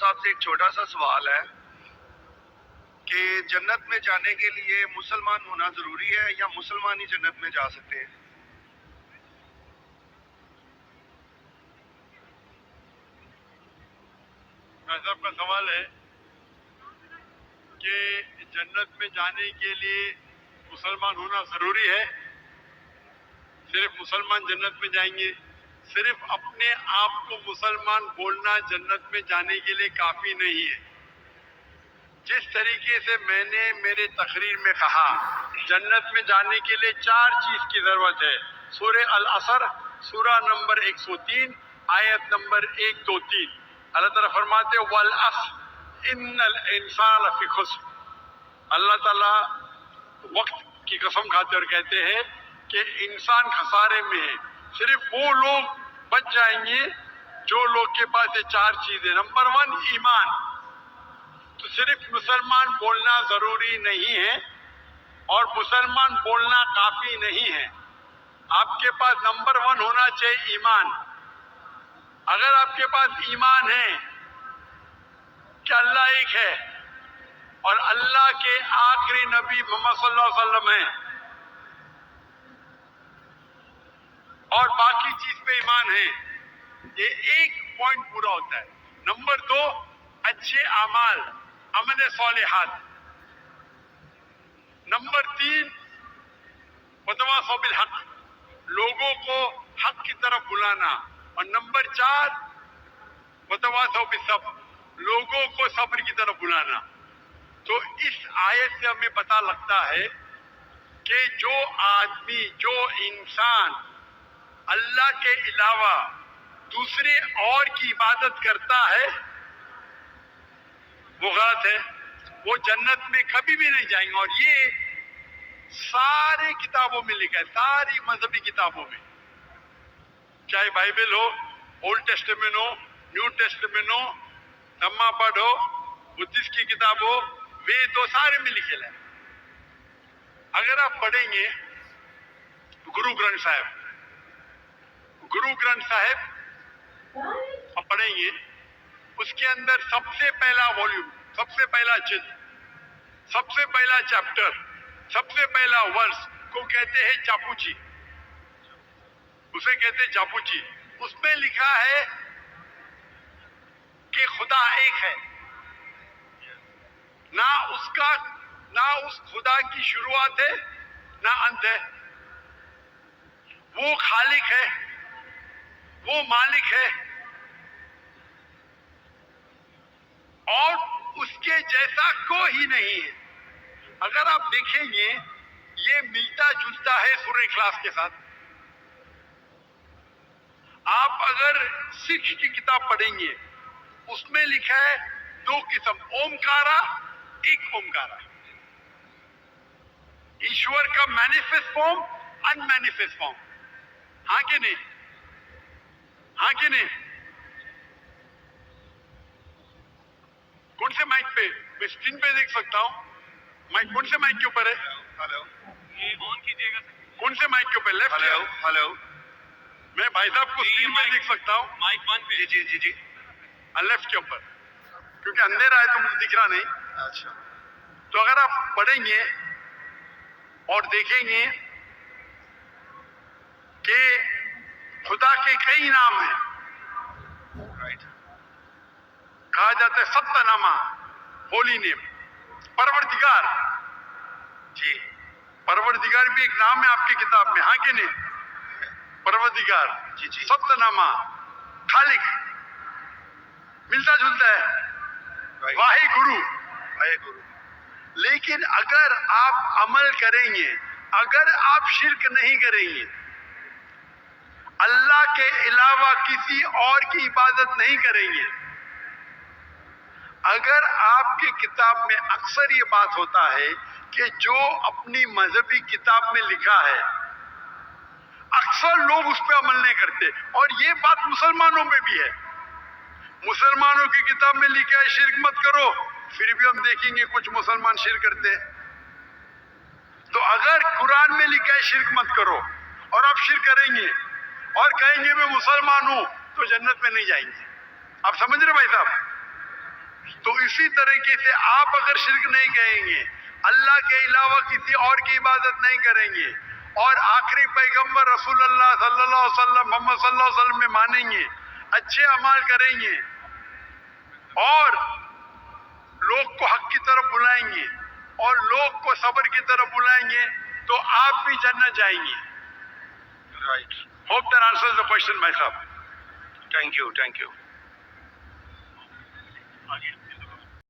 صاحب سے ایک چھوٹا سا سوال ہے کہ جنت میں جانے کے لیے مسلمان ہونا ضروری ہے یا مسلمان ہی جنت میں جا سکتے ہیں؟ صاحب کا سوال ہے کہ جنت میں جانے کے لیے مسلمان ہونا ضروری ہے؟ صرف مسلمان جنت میں جائیں گے؟ صرف اپنے آپ کو مسلمان بولنا جنت میں جانے کے لیے کافی نہیں ہے۔ جس طریقے سے میں نے میرے تقریر میں کہا، جنت میں جانے کے لیے 4 چیز کی ضرورت ہے۔ سورہ العصر سورہ نمبر 103 آیت نمبر 1 2 3 اللہ تعالیٰ فرماتے ہیں وَالْعَصْرِ إِنَّ الْإِنسَانَ لَفِي خُسْرٍ۔ اللہ تعالیٰ وقت کی قسم کھاتے اور کہتے ہیں کہ انسان خسارے میں ہے۔ صرف وہ لوگ بچ جائیں گے جو لوگ کے پاس یہ 4 چیزیں۔ نمبر 1 ایمان۔ تو صرف مسلمان بولنا ضروری نہیں ہے اور مسلمان بولنا کافی نہیں ہے۔ آپ کے پاس نمبر 1 ہونا چاہیے ایمان۔ اگر آپ کے پاس ایمان ہے کہ اللہ ایک ہے اور اللہ کے آخری نبی محمد صلی اللہ علیہ وسلم ہیں اور باقی چیز پہ ایمان ہے، یہ ایک پوائنٹ پورا ہوتا ہے۔ نمبر 2 اچھے اعمال، عمل صالحات۔ نمبر 3 وتواصوا بالحق، لوگوں کو حق کی طرف بلانا۔ اور نمبر 4 وتواصوا بالصبر، لوگوں کو صبر کی طرف بلانا۔ تو اس آیت سے ہمیں پتہ لگتا ہے کہ جو آدمی، جو انسان اللہ کے علاوہ دوسرے اور کی عبادت کرتا ہے وہ غلط ہے، وہ جنت میں کبھی بھی نہیں جائیں گے۔ اور یہ سارے کتابوں میں لکھا ہے، ساری مذہبی کتابوں میں، چاہے بائبل ہو، اولڈ ٹیسٹمنٹ ہو، نیو ٹیسٹمنٹ ہو، دھما پڑھ ہو، بدھسٹ کی کتاب ہو، وید ہو، سارے میں لکھے ہے۔ اگر آپ پڑھیں گے گرو گرنتھ صاحب، گرو گرنتھ صاحب آپ پڑھیں گے، اس کے اندر سب سے پہلا والیوم، سب سے پہلا جلد، سب سے پہلا چیپٹر، سب سے پہلا ورس کو کہتے ہیں چاپوچی، اسے کہتے ہیں چاپوچی۔ اس میں لکھا ہے کہ خدا ایک ہے، نہ اس خدا کی شروعات ہے نہ انت ہے۔ وہ خالق ہے، وہ مالک ہے اور اس کے جیسا کوئی ہی نہیں ہے۔ اگر آپ دیکھیں گے یہ ملتا جلتا ہے سورہ اخلاص کے ساتھ۔ آپ اگر سکھ کی کتاب پڑھیں گے اس میں لکھا ہے 2 قسم، اومکارا، ایک اومکارا، ایشور کا مینیفیسٹ فارم، ان مینیفیسٹ فارم۔ ہاں کہ نہیں؟ ہاں کہ نہیں؟ کون سے مائک پہ؟ میں اسکرین پہ دیکھ سکتا ہوں۔ مائک کون سے مائک کے اوپر ہے؟ ہلو، یہ آن کیجیے گا۔ کون سے مائک کے اوپر؟ لیفٹ؟ ہلو ہلو، میں بھائی صاحب کو اسکرین پہ دیکھ سکتا ہوں، مائک 1 پہ؟ جی جی جی، لیفٹ کے اوپر، کیونکہ اندھیرا ہے تو مجھے دکھ رہا نہیں۔ اچھا۔ تو اگر آپ پڑھیں گے اور دیکھیں گے کہ خدا کے کئی نام ہیں، رائٹ، کہا جاتا ہے سبت نامہ، ہولی نیم، پروردگار۔ جی پروردگار بھی ایک نام ہے آپ کی کتاب میں، ہاں کہ نہیں؟ پروردگار، جی جی، سبت نامہ، خالق، ملتا جلتا ہے، رائٹ، واحد گرو۔ اے گرو، لیکن اگر آپ عمل کریں گے، اگر آپ شرک نہیں کریں گے، اللہ کے علاوہ کسی اور کی عبادت نہیں کریں گے، اگر آپ کی کتاب میں اکثر یہ بات ہوتا ہے کہ جو اپنی مذہبی کتاب میں لکھا ہے اکثر لوگ اس پہ عمل نہیں کرتے، اور یہ بات مسلمانوں میں بھی ہے۔ مسلمانوں کی کتاب میں لکھا ہے شرک مت کرو، پھر بھی ہم دیکھیں گے کچھ مسلمان شرک کرتے ہیں۔ تو اگر قرآن میں لکھا ہے شرک مت کرو اور آپ شرک کریں گے اور کہیں گے میں مسلمان ہوں تو جنت میں نہیں جائیں گے۔ آپ سمجھ رہے بھائی صاحب؟ تو اسی طریقے سے آپ اگر شرک نہیں کہیں گے، اللہ کے علاوہ کسی اور کی عبادت نہیں کریں گے، اور آخری پیغمبر رسول اللہ صلی اللہ علیہ وسلم محمد صلی اللہ علیہ وسلم میں مانیں گے، اچھے اعمال کریں گے اور لوگ کو حق کی طرف بلائیں گے اور لوگ کو صبر کی طرف بلائیں گے، تو آپ بھی جنت جائیں گے. Right. Hope that answers the question, myself. Thank you. آگے